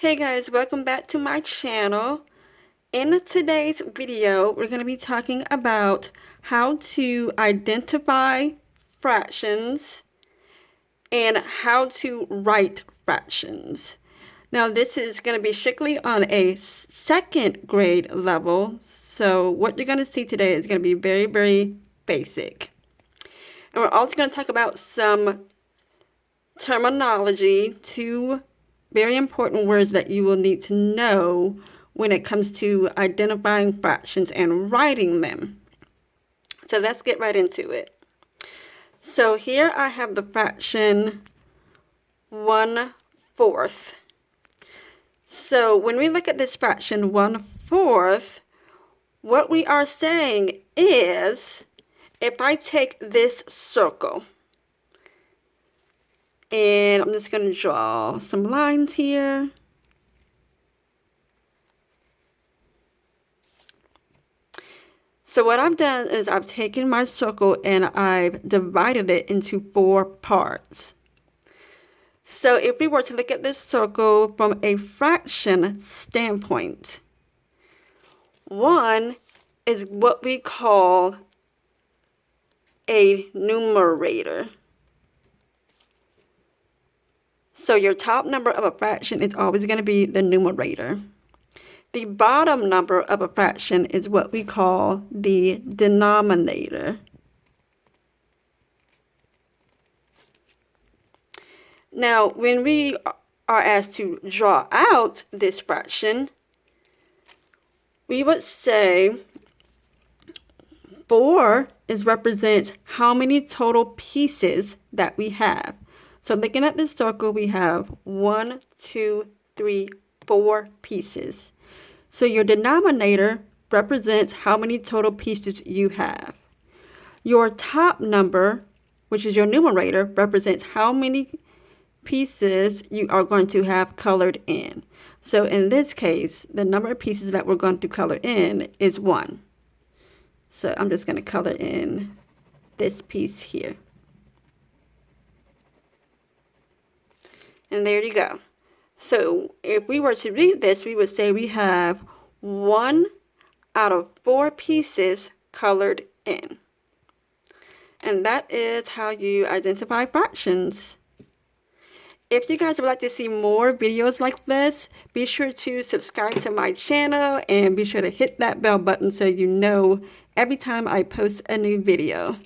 Hey guys, welcome back to my channel. In today's video, we're going to be talking about how to identify fractions and how to write fractions. Now, this is going to be strictly on a second grade level, so what you're going to see today is going to be very, very basic. And we're also going to talk about some terminology, two very important words that you will need to know when it comes to identifying fractions and writing them. So let's get right into it. So here I have the fraction 1/4. So when we look at this fraction 1/4, what we are saying is, if I take this circle, and I'm just going to draw some lines here. So what I've done is I've taken my circle and I've divided it into 4 parts. So if we were to look at this circle from a fraction standpoint, 1 is what we call a numerator. So your top number of a fraction is always going to be the numerator. The bottom number of a fraction is what we call the denominator. Now, when we are asked to draw out this fraction, we would say 4 represents how many total pieces that we have. So looking at this circle, we have 1, 2, 3, 4 pieces. So your denominator represents how many total pieces you have. Your top number, which is your numerator, represents how many pieces you are going to have colored in. So in this case, the number of pieces that we're going to color in is 1. So I'm just going to color in this piece here. And there you go. So if we were to read this, we would say we have 1 out of 4 pieces colored in. And that is how you identify fractions. If you guys would like to see more videos like this, be sure to subscribe to my channel and be sure to hit that bell button so you know every time I post a new video.